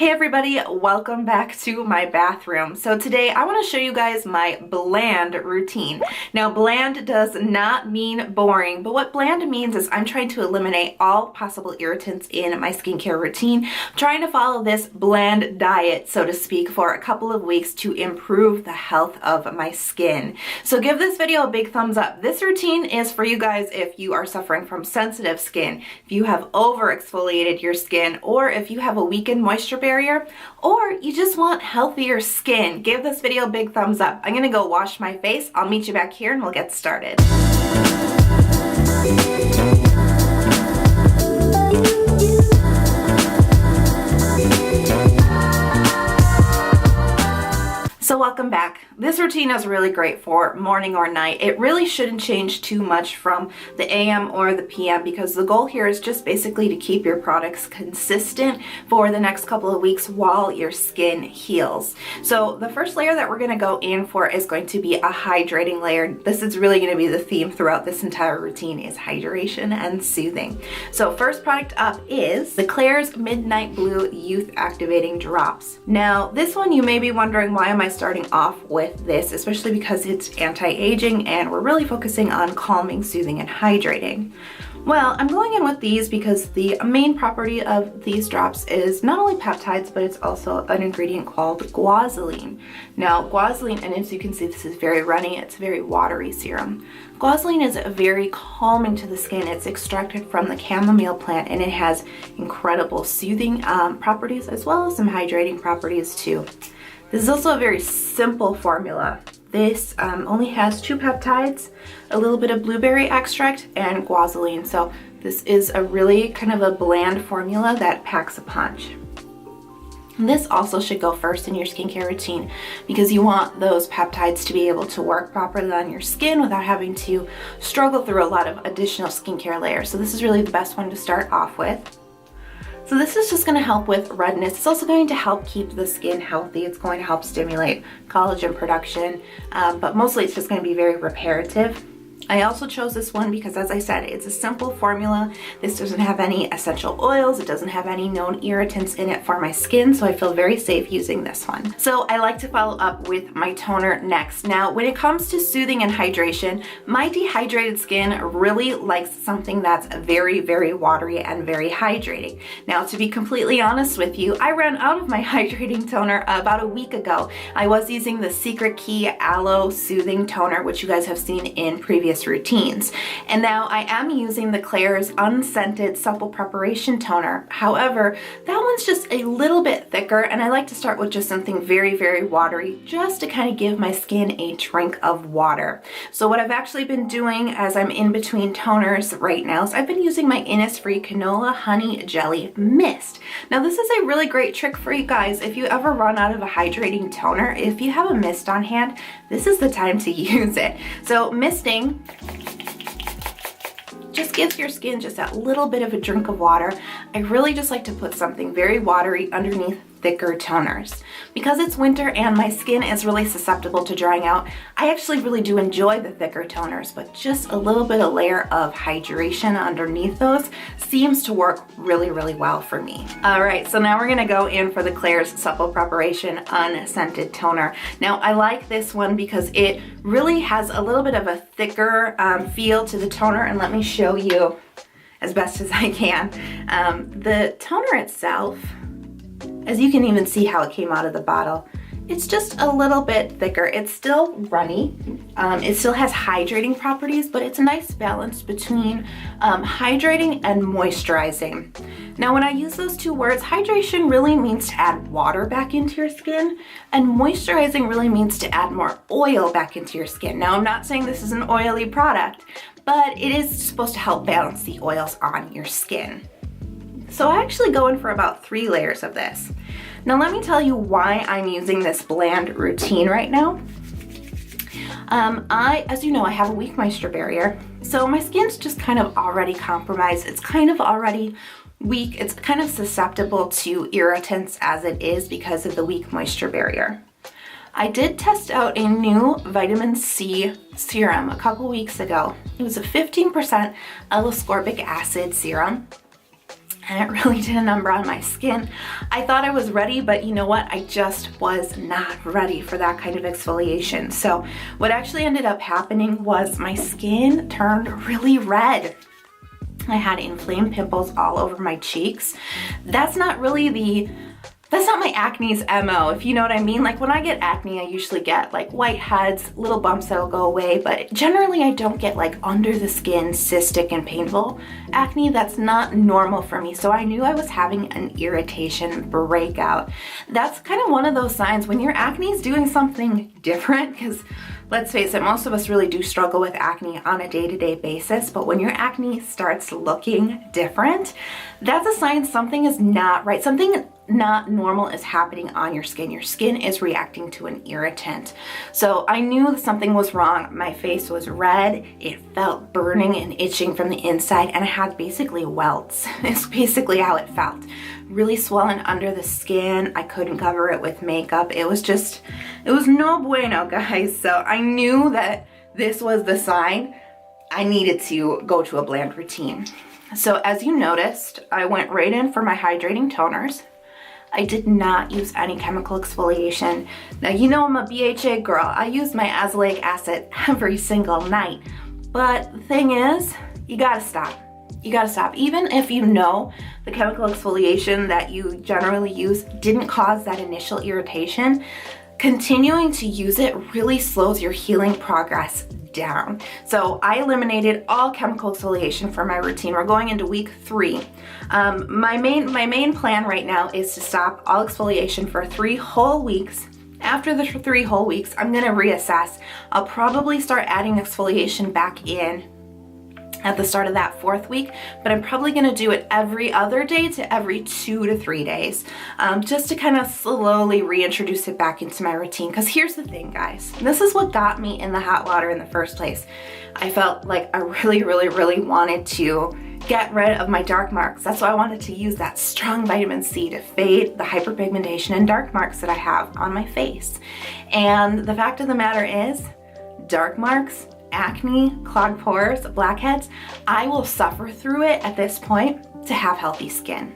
Hey everybody, welcome back to my bathroom. So today I want to show you guys my bland routine. Now bland does not mean boring, but what bland means is I'm trying to eliminate all possible irritants in my skincare routine. I'm trying to follow this bland diet, so to speak, for a couple of weeks to improve the health of my skin. So give this video a big thumbs up. This routine is for you guys if you are suffering from sensitive skin, if you have over exfoliated your skin, or if you have a weakened moisture barrier, or you just want healthier skin. Give this video a big thumbs up. I'm gonna go wash my face. I'll meet you back here and we'll get started. So welcome back. This routine is really great for morning or night. It really shouldn't change too much from the AM or the PM because the goal here is just basically to keep your products consistent for the next couple of weeks while your skin heals. So the first layer that we're going to go in for is going to be a hydrating layer. This is really going to be the theme throughout this entire routine, is hydration and soothing. So first product up is the Klairs Midnight Blue Youth Activating Drops. Now this one you may be wondering, why am I starting off with this, especially because it's anti-aging and we're really focusing on calming, soothing, and hydrating. Well, I'm going in with these because the main property of these drops is not only peptides, but it's also an ingredient called guanidine. Now, guanidine, and as you can see, this is very runny, it's very watery serum. Guanidine is very calming to the skin. It's extracted from the chamomile plant and it has incredible soothing properties as well as some hydrating properties too. This is also a very simple formula. This only has 2 peptides, a little bit of blueberry extract, and guanidine. So this is a really kind of a bland formula that packs a punch. And this also should go first in your skincare routine because you want those peptides to be able to work properly on your skin without having to struggle through a lot of additional skincare layers. So this is really the best one to start off with. So this is just going to help with redness. It's also going to help keep the skin healthy. It's going to help stimulate collagen production, but mostly it's just going to be very reparative. I also chose this one because, as I said, it's a simple formula. This doesn't have any essential oils. It doesn't have any known irritants in it for my skin, so I feel very safe using this one. So I like to follow up with my toner next. Now, when it comes to soothing and hydration, my dehydrated skin really likes something that's very, very watery and very hydrating. Now, to be completely honest with you, I ran out of my hydrating toner about a week ago. I was using the Secret Key Aloe Soothing Toner, which you guys have seen in previous routines. And now I am using the Klairs Unscented Supple Preparation Toner. However, that one's just a little bit thicker and I like to start with just something very, very watery just to kind of give my skin a drink of water. So what I've actually been doing as I'm in between toners right now is I've been using my Innisfree Canola Honey Jelly Mist. Now this is a really great trick for you guys. If you ever run out of a hydrating toner, if you have a mist on hand, this is the time to use it. So misting just gives your skin just that little bit of a drink of water. I really just like to put something very watery underneath thicker toners. Because it's winter and my skin is really susceptible to drying out, I actually really do enjoy the thicker toners, but just a little bit of layer of hydration underneath those seems to work really, really well for me. All right, so now we're gonna go in for the Klairs Supple Preparation Unscented Toner. Now I like this one because it really has a little bit of a thicker feel to the toner, and let me show you as best as I can. The toner itself, as you can even see how it came out of the bottle, it's just a little bit thicker. It's still runny. It still has hydrating properties, but it's a nice balance between hydrating and moisturizing. Now, when I use those two words, hydration really means to add water back into your skin, and moisturizing really means to add more oil back into your skin. Now, I'm not saying this is an oily product, but it is supposed to help balance the oils on your skin. So I actually go in for about 3 layers of this. Now let me tell you why I'm using this bland routine right now. As you know, I have a weak moisture barrier, so my skin's just kind of already compromised. It's kind of already weak. It's kind of susceptible to irritants as it is because of the weak moisture barrier. I did test out a new vitamin C serum a couple weeks ago. It was a 15% L-ascorbic acid serum. and it really did a number on my skin. I thought I was ready, but you know what? I just was not ready for that kind of exfoliation. So what actually ended up happening was my skin turned really red. I had inflamed pimples all over my cheeks. That's not my acne's MO, if you know what I mean. Like when I get acne, I usually get like whiteheads, little bumps that'll go away, but generally I don't get like under the skin, cystic and painful acne. That's not normal for me. So I knew I was having an irritation breakout. That's kind of one of those signs when your acne is doing something different, because let's face it, most of us really do struggle with acne on a day-to-day basis, but when your acne starts looking different, that's a sign something is not right. Something not normal is happening on your skin. Your skin is reacting to an irritant. So I knew something was wrong. My face was red. It felt burning and itching from the inside, and I had basically welts. It's basically how it felt. Really swollen under the skin. I couldn't cover it with makeup. It was no bueno, guys. So I knew that this was the sign. I needed to go to a bland routine. So as you noticed, I went right in for my hydrating toners. I did not use any chemical exfoliation. Now, you know I'm a BHA girl. I use my azelaic acid every single night. But the thing is, you gotta stop. You gotta stop. Even if you know the chemical exfoliation that you generally use didn't cause that initial irritation, continuing to use it really slows your healing progress down. So I eliminated all chemical exfoliation for my routine. We're going into week 3. My main plan right now is to stop all exfoliation for 3 whole weeks. After the 3 whole weeks, I'm gonna reassess. I'll probably start adding exfoliation back in at the start of that 4th week, but I'm probably gonna do it every other day to every 2 to 3 days, just to kind of slowly reintroduce it back into my routine. Because here's the thing, guys, this is what got me in the hot water in the first place. I felt like I really wanted to get rid of my dark marks. That's why I wanted to use that strong vitamin C to fade the hyperpigmentation and dark marks that I have on my face. And the fact of the matter is, dark marks, acne, clogged pores, blackheads, I will suffer through it at this point to have healthy skin.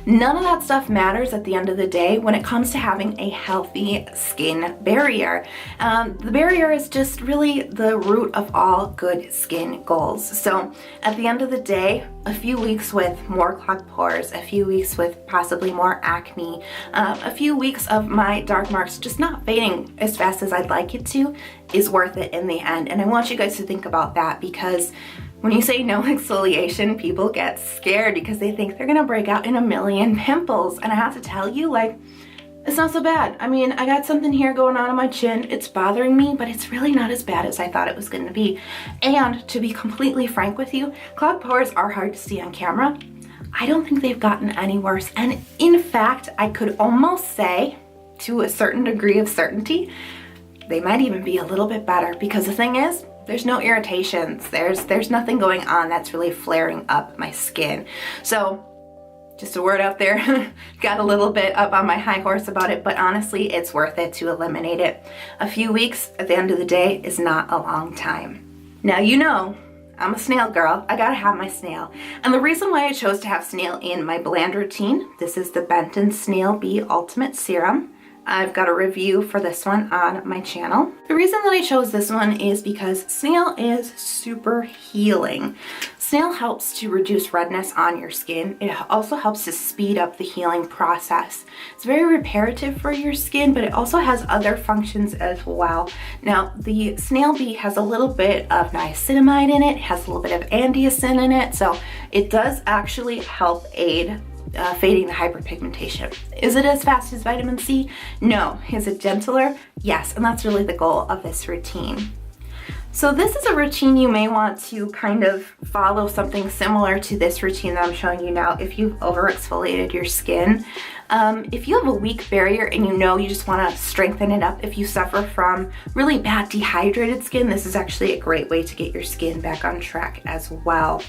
None of that stuff matters at the end of the day when it comes to having a healthy skin barrier. The barrier is just really the root of all good skin goals. So at the end of the day, a few weeks with more clogged pores, a few weeks with possibly more acne, a few weeks of my dark marks just not fading as fast as I'd like it to is worth it in the end. And I want you guys to think about that, because when you say no exfoliation, people get scared because they think they're gonna break out in a million pimples. And I have to tell you, like, it's not so bad. I mean, I got something here going on my chin. It's bothering me, but it's really not as bad as I thought it was gonna be. And to be completely frank with you, clogged pores are hard to see on camera. I don't think they've gotten any worse. And in fact, I could almost say, to a certain degree of certainty, they might even be a little bit better, because the thing is, there's no irritations. There's nothing going on that's really flaring up my skin. So just a word out there, got a little bit up on my high horse about it, but honestly, it's worth it to eliminate it. A few weeks at the end of the day is not a long time. Now, you know, I'm a snail girl. I gotta have my snail. And the reason why I chose to have snail in my bland routine, this is the Benton Snail Bee Ultimate Serum. I've got a review for this one on my channel. The reason that I chose this one is because snail is super healing. Snail helps to reduce redness on your skin. It also helps to speed up the healing process. It's very reparative for your skin, but it also has other functions as well. Now, the snail bee has a little bit of niacinamide in it, has a little bit of andesine in it, so it does actually help aid fading the hyperpigmentation. Is it as fast as vitamin C? No. Is it gentler? Yes, and that's really the goal of this routine. So this is a routine you may want to kind of follow something similar to this routine that I'm showing you now if you've over exfoliated your skin. If you have a weak barrier and you know you just want to strengthen it up, if you suffer from really bad dehydrated skin, this is actually a great way to get your skin back on track as well.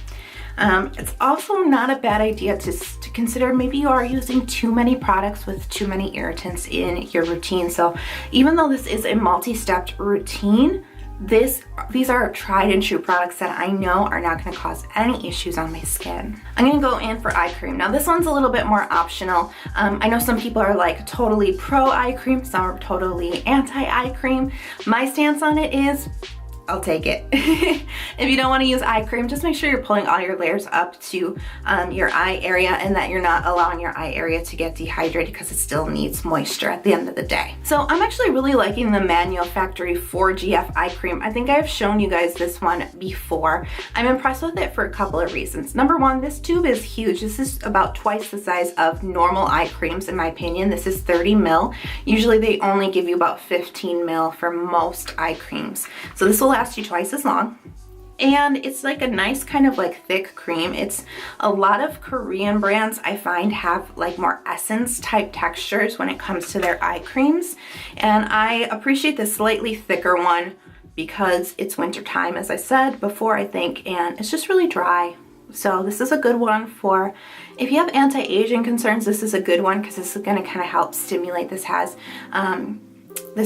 It's also not a bad idea to consider maybe you are using too many products with too many irritants in your routine. So even though this is a multi-stepped routine, These are tried and true products that I know are not going to cause any issues on my skin. I'm going to go in for eye cream. Now this one's a little bit more optional. I know some people are like totally pro eye cream, some are totally anti eye cream. My stance on it is, I'll take it. If you don't want to use eye cream, just make sure you're pulling all your layers up to your eye area and that you're not allowing your eye area to get dehydrated because it still needs moisture at the end of the day. So I'm actually really liking the Manual Factory 4GF eye cream. I think I've shown you guys this one before. I'm impressed with it for a couple of reasons. Number one, this tube is huge. This is about twice the size of normal eye creams in my opinion. This is 30 ml. Usually they only give you about 15 ml for most eye creams. So this will last you twice as long, and it's like a nice kind of like thick cream. It's a lot of Korean brands I find have like more essence type textures when it comes to their eye creams, and I appreciate this slightly thicker one because it's winter time, as I said before, I think, and it's just really dry. So this is a good one for if you have anti-aging concerns. This is a good one because this is going to kind of help stimulate. This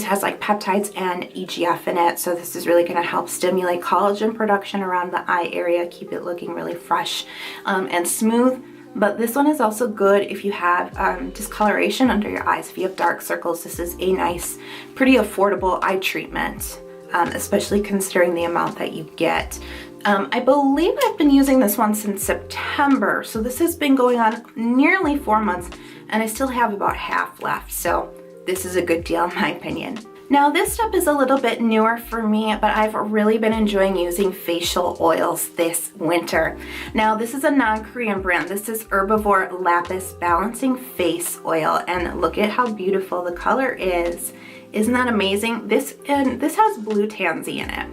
has like peptides and EGF in it, so this is really going to help stimulate collagen production around the eye area, keep it looking really fresh and smooth. But this one is also good if you have discoloration under your eyes. If you have dark circles, this is a nice, pretty affordable eye treatment, especially considering the amount that you get. I believe I've been using this one since September, so this has been going on nearly 4 months, and I still have about half left, so this is a good deal in my opinion. Now this step is a little bit newer for me, but I've really been enjoying using facial oils this winter. Now this is a non-Korean brand. This is Herbivore Lapis Balancing Face Oil, and look at how beautiful the color is. Isn't that amazing? This has blue tansy in it.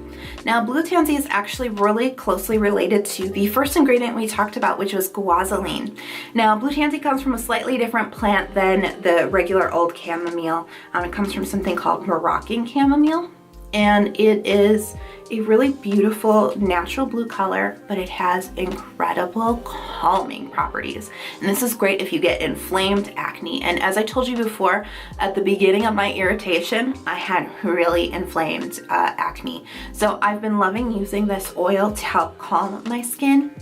Now blue tansy is actually really closely related to the first ingredient we talked about, which was guazoline. Now blue tansy comes from a slightly different plant than the regular old chamomile. It comes from something called Moroccan chamomile, and it is a really beautiful natural blue color, but it has incredible calming properties. And this is great if you get inflamed acne. And as I told you before, at the beginning of my irritation, I had really inflamed acne. So I've been loving using this oil to help calm my skin.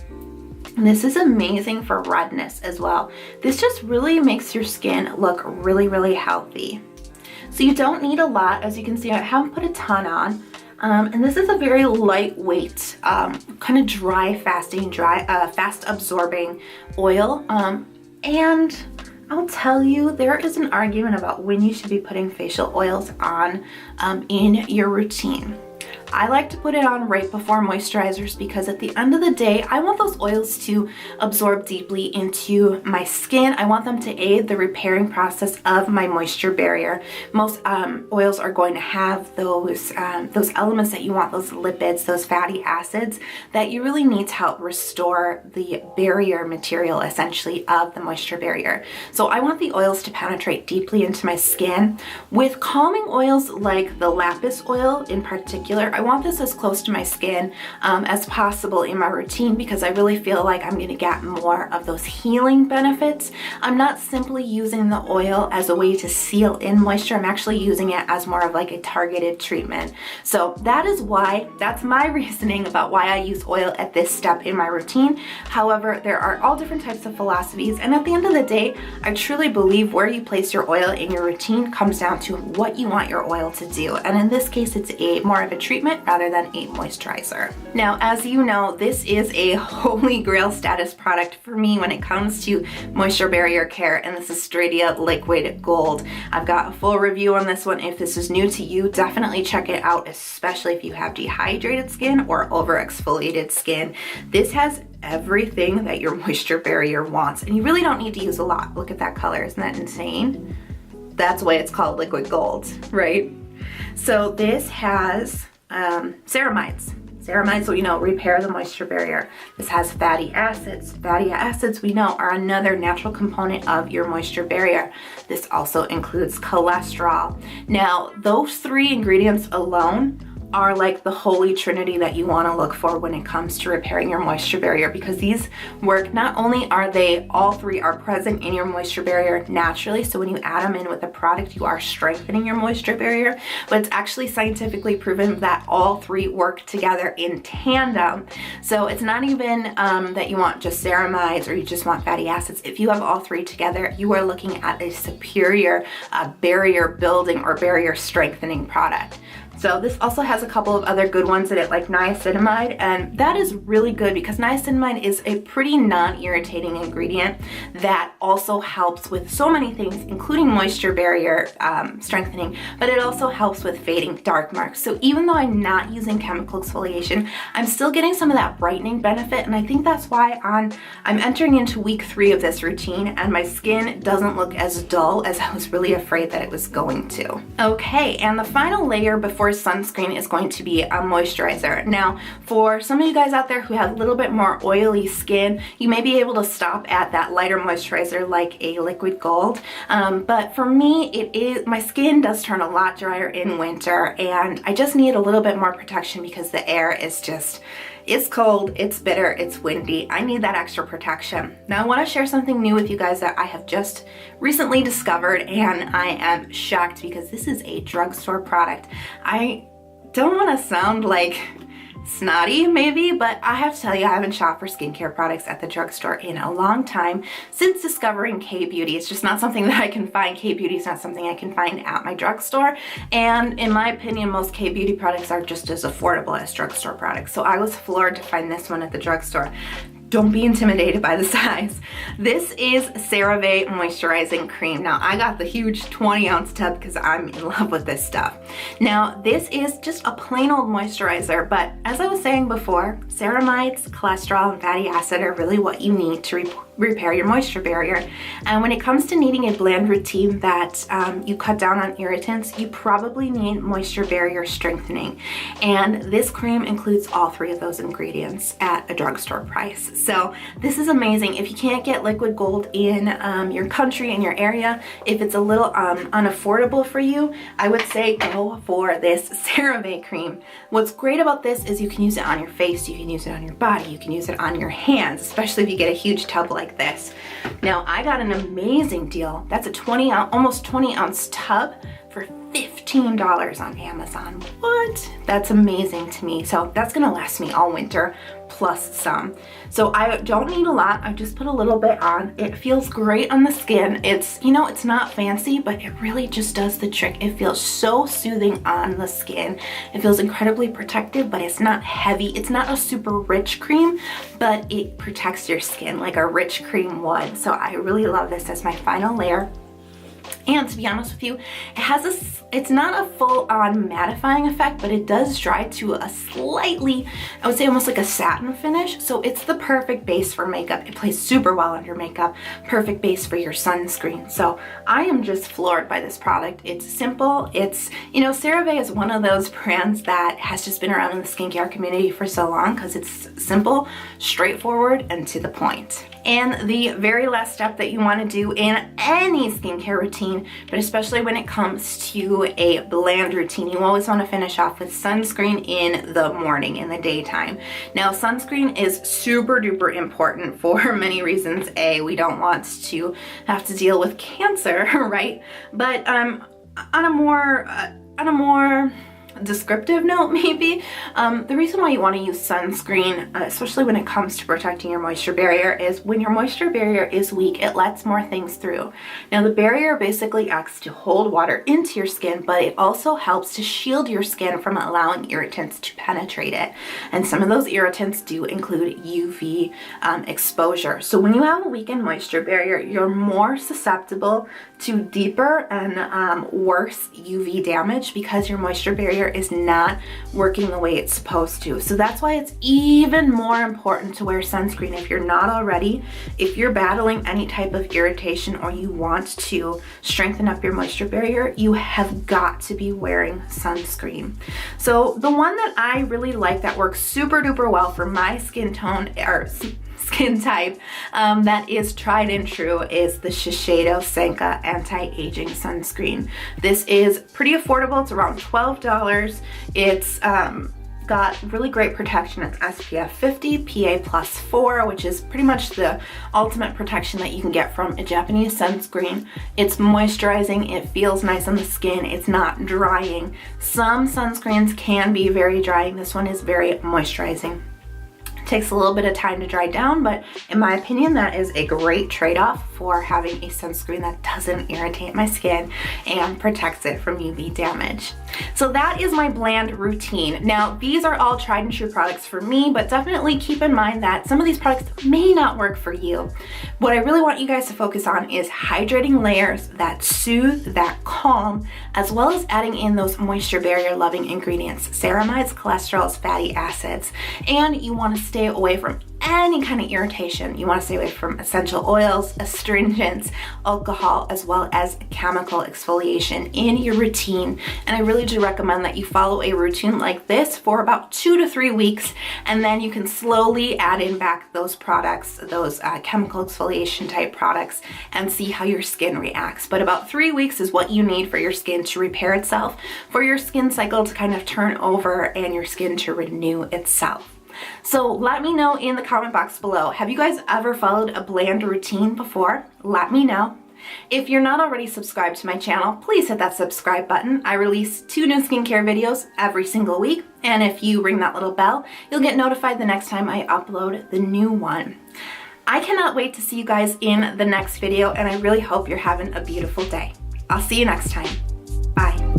And this is amazing for redness as well. This just really makes your skin look really, really healthy. So you don't need a lot. As you can see, I haven't put a ton on. And this is a very lightweight, kind of dry, fast absorbing oil. And I'll tell you, there is an argument about when you should be putting facial oils on in your routine. I like to put it on right before moisturizers because at the end of the day, I want those oils to absorb deeply into my skin. I want them to aid the repairing process of my moisture barrier. Most oils are going to have those elements that you want, those lipids, those fatty acids that you really need to help restore the barrier material, essentially, of the moisture barrier. So I want the oils to penetrate deeply into my skin. With calming oils like the lapis oil in particular, I want this as close to my skin as possible in my routine because I really feel like I'm going to get more of those healing benefits. I'm not simply using the oil as a way to seal in moisture. I'm actually using it as more of like a targeted treatment. So that's my reasoning about why I use oil at this step in my routine. However, there are all different types of philosophies, and at the end of the day, I truly believe where you place your oil in your routine comes down to what you want your oil to do. And in this case, it's more of a treatment rather than a moisturizer. Now, as you know, this is a holy grail status product for me when it comes to moisture barrier care, and this is Stradia Liquid Gold. I've got a full review on this one. If this is new to you, definitely check it out, especially if you have dehydrated skin or over exfoliated skin. This has everything that your moisture barrier wants, and you really don't need to use a lot. Look at that color, isn't that insane? That's why it's called liquid gold, right? So this has ceramides. Ceramides, we know, repair the moisture barrier. This has fatty acids. Fatty acids, we know, are another natural component of your moisture barrier. This also includes cholesterol. Now, those three ingredients alone are like the holy trinity that you want to look for when it comes to repairing your moisture barrier, because these work, not only are they, all three are present in your moisture barrier naturally, so when you add them in with a product, you are strengthening your moisture barrier, but it's actually scientifically proven that all three work together in tandem. So it's not even that you want just ceramides or you just want fatty acids. If you have all three together, you are looking at a superior barrier building or barrier strengthening product. So this also has a couple of other good ones in it, like niacinamide, and that is really good because niacinamide is a pretty non-irritating ingredient that also helps with so many things, including moisture barrier strengthening, but it also helps with fading dark marks. So even though I'm not using chemical exfoliation, I'm still getting some of that brightening benefit, and I think that's why I'm entering into week 3 of this routine and my skin doesn't look as dull as I was really afraid that it was going to. Okay, and the final layer before sunscreen is going to be a moisturizer. Now, for some of you guys out there who have a little bit more oily skin, you may be able to stop at that lighter moisturizer like a liquid gold. But for me, my skin does turn a lot drier in winter, and I just need a little bit more protection because the air is just, it's cold, it's bitter, it's windy. I need that extra protection. Now I want to share something new with you guys that I have just recently discovered, and I am shocked because this is a drugstore product. I don't want to sound like snotty maybe, but I have to tell you, I haven't shopped for skincare products at the drugstore in a long time since discovering K-Beauty. It's just not something that I can find. K-Beauty is not something I can find at my drugstore, and in my opinion, most K-Beauty products are just as affordable as drugstore products. So I was floored to find this one at the drugstore. Don't be intimidated by the size. This is CeraVe Moisturizing Cream. Now, I got the huge 20-ounce tub because I'm in love with this stuff. Now, this is just a plain old moisturizer, but as I was saying before, ceramides, cholesterol, and fatty acid are really what you need to repair your moisture barrier. And when it comes to needing a bland routine that you cut down on irritants, you probably need moisture barrier strengthening. And this cream includes all 3 of those ingredients at a drugstore price. So this is amazing. If you can't get liquid gold in your country, in your area, if it's a little unaffordable for you, I would say go for this CeraVe cream. What's great about this is you can use it on your face, you can use it on your body, you can use it on your hands, especially if you get a huge tub like this. Now, I got an amazing deal. That's a almost 20-ounce tub for $15 on Amazon. What? That's amazing to me. So that's gonna last me all winter plus some. So I don't need a lot. I just put a little bit on. It feels great on the skin. It's, you know, it's not fancy, but it really just does the trick. It feels so soothing on the skin. It feels incredibly protective, but it's not heavy. It's not a super rich cream, but it protects your skin like a rich cream would. So I really love this as my final layer. And to be honest with you, it's not a full-on mattifying effect, but it does dry to a slightly, I would say almost like a satin finish. So it's the perfect base for makeup. It plays super well under makeup. Perfect base for your sunscreen. So I am just floored by this product. It's simple. It's, you know, CeraVe is one of those brands that has just been around in the skincare community for so long because it's simple, straightforward, and to the point. And the very last step that you want to do in any skincare routine, but especially when it comes to a bland routine, you always want to finish off with sunscreen in the morning, in the daytime. Now, sunscreen is super duper important for many reasons. A, we don't want to have to deal with cancer, right? But on a more descriptive note, maybe, the reason why you want to use sunscreen, especially when it comes to protecting your moisture barrier, is when your moisture barrier is weak, it lets more things through. Now, the barrier basically acts to hold water into your skin, but it also helps to shield your skin from allowing irritants to penetrate it. And some of those irritants do include UV exposure. So when you have a weakened moisture barrier, you're more susceptible to deeper and worse UV damage because your moisture barrier is not working the way it's supposed to. So that's why it's even more important to wear sunscreen if you're not already. If you're battling any type of irritation or you want to strengthen up your moisture barrier, you have got to be wearing sunscreen. So the one that I really like that works super duper well for my skin tone, or skin type that is tried and true is the Shiseido Senka Anti-Aging Sunscreen. This is pretty affordable. It's around $12. It's got really great protection. It's SPF 50, PA+4, which is pretty much the ultimate protection that you can get from a Japanese sunscreen. It's moisturizing, it feels nice on the skin, it's not drying. Some sunscreens can be very drying. This one is very moisturizing. Takes a little bit of time to dry down, but in my opinion, that is a great trade-off for having a sunscreen that doesn't irritate my skin and protects it from UV damage. So that is my bland routine. Now, these are all tried and true products for me, but definitely keep in mind that some of these products may not work for you. What I really want you guys to focus on is hydrating layers that soothe, that calm, as well as adding in those moisture barrier loving ingredients, ceramides, cholesterols, fatty acids. And you want to stay away from any kind of irritation. You want to stay away from essential oils, astringents, alcohol, as well as chemical exfoliation in your routine. And I really do recommend that you follow a routine like this for about 2 to 3 weeks, and then you can slowly add in back those products, those chemical exfoliation type products, and see how your skin reacts. But about 3 weeks is what you need for your skin to repair itself, for your skin cycle to kind of turn over and your skin to renew itself. So let me know in the comment box below, have you guys ever followed a bland routine before? Let me know. If you're not already subscribed to my channel, please hit that subscribe button. I release 2 new skincare videos every single week, and if you ring that little bell, you'll get notified the next time I upload the new one. I cannot wait to see you guys in the next video, and I really hope you're having a beautiful day. I'll see you next time. Bye.